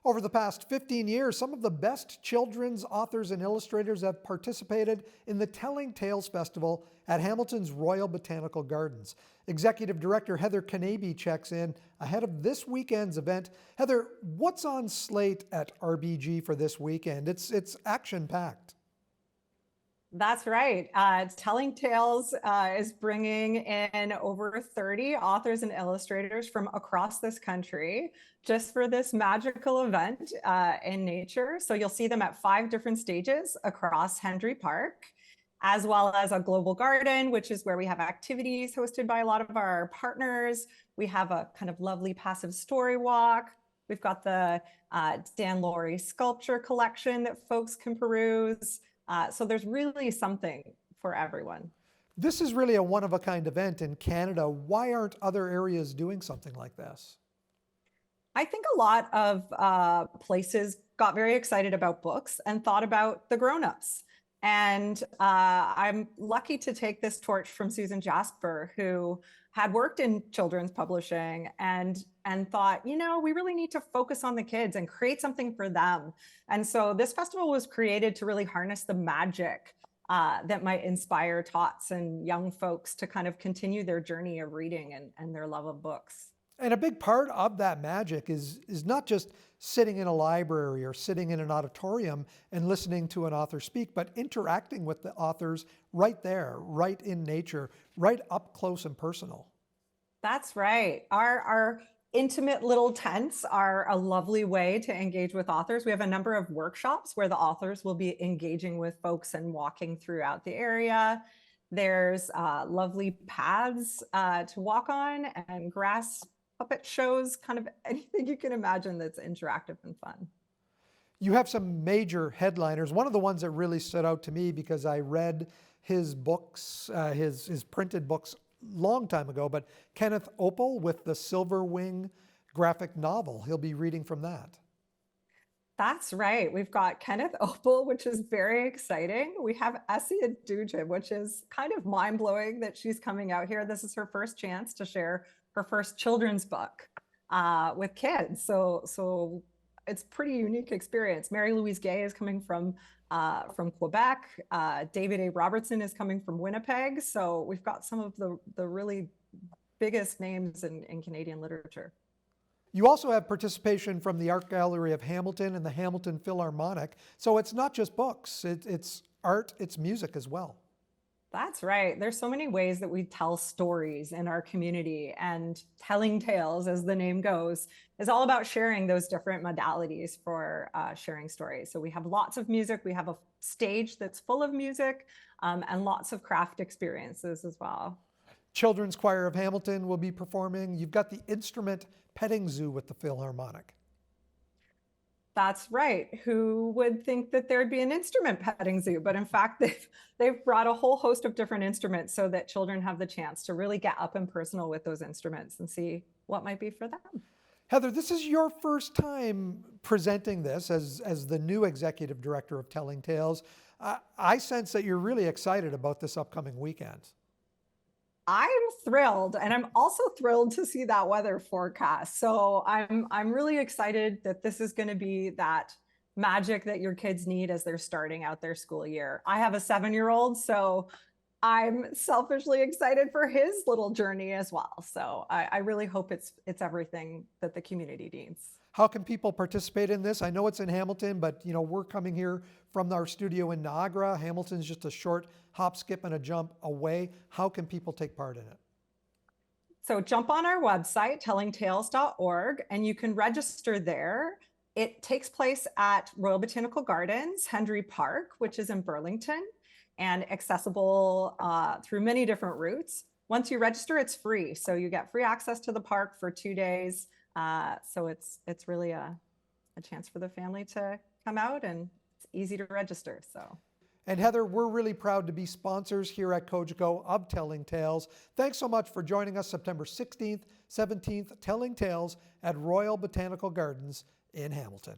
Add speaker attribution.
Speaker 1: Over the past 15 years, some of the best children's authors and illustrators have participated in the Telling Tales Festival at Hamilton's Royal Botanical Gardens. Executive Director Heather Kanabe checks in ahead of this weekend's event. Heather, what's on slate at RBG for this weekend? It's action-packed.
Speaker 2: That's right. Telling Tales is bringing in over 30 authors and illustrators from across this country just for this magical event in nature. So you'll see them at 5 different stages across Hendry Park, as well as a global garden, which is where we have activities hosted by a lot of our partners. We have a kind of lovely passive story walk. We've got the Dan Laurie sculpture collection that folks can peruse. So there's really something for everyone.
Speaker 1: This is really a one-of-a-kind event in Canada. Why aren't other areas doing something like this?
Speaker 2: I think a lot of places got very excited about books and thought about the grown-ups. And I'm lucky to take this torch from Susan Jasper, who had worked in children's publishing and thought, you know, we really need to focus on the kids and create something for them. And so this festival was created to really harness the magic that might inspire tots and young folks to kind of continue their journey of reading and their love of books.
Speaker 1: And a big part of that magic is not just sitting in a library or sitting in an auditorium and listening to an author speak, but interacting with the authors right there, right in nature, right up close and personal.
Speaker 2: That's right. Our intimate little tents are a lovely way to engage with authors. We have a number of workshops where the authors will be engaging with folks and walking throughout the area. There's lovely paths to walk on and grass puppet shows, kind of anything you can imagine that's interactive and fun.
Speaker 1: You have some major headliners. One of the ones that really stood out to me because I read his books, his printed books long time ago, but Kenneth Opel with the Silver Wing graphic novel. He'll be reading from that.
Speaker 2: That's right. We've got Kenneth Opel, which is very exciting. We have Essie Adujib, which is kind of mind-blowing that she's coming out here. This is her first chance to share her first children's book with kids. So it's a pretty unique experience. Mary Louise Gay is coming from Quebec. David A. Robertson is coming from Winnipeg. So we've got some of the really biggest names in Canadian literature.
Speaker 1: You also have participation from the Art Gallery of Hamilton and the Hamilton Philharmonic. So it's not just books, it's art, it's music as well.
Speaker 2: That's right. There's so many ways that we tell stories in our community, and Telling Tales, as the name goes, is all about sharing those different modalities for sharing stories. So we have lots of music. We have a stage that's full of music and lots of craft experiences as well.
Speaker 1: Children's Choir of Hamilton will be performing. You've got the instrument petting zoo with the Philharmonic.
Speaker 2: That's right. Who would think that there'd be an instrument petting zoo? But in fact, they've brought a whole host of different instruments so that children have the chance to really get up and personal with those instruments and see what might be for them.
Speaker 1: Heather, this is your first time presenting this as the new executive director of Telling Tales. I sense that you're really excited about this upcoming weekend.
Speaker 2: I'm thrilled, and I'm also thrilled to see that weather forecast. So I'm really excited that this is going to be that magic that your kids need as they're starting out their school year. I have a 7-year-old, so I'm selfishly excited for his little journey as well. So I really hope it's everything that the community needs.
Speaker 1: How can people participate in this? I know it's in Hamilton, but you know, we're coming here from our studio in Niagara. Hamilton's just a short hop, skip, and a jump away. How can people take part in it?
Speaker 2: So jump on our website, tellingtales.org, and you can register there. It takes place at Royal Botanical Gardens, Hendry Park, which is in Burlington, and accessible through many different routes. Once you register, it's free. So you get free access to the park for 2 days. So it's really a chance for the family to come out, and it's easy to register. So.
Speaker 1: And Heather, we're really proud to be sponsors here at Cogeco of Telling Tales. Thanks so much for joining us September 16th, 17th, Telling Tales at Royal Botanical Gardens in Hamilton.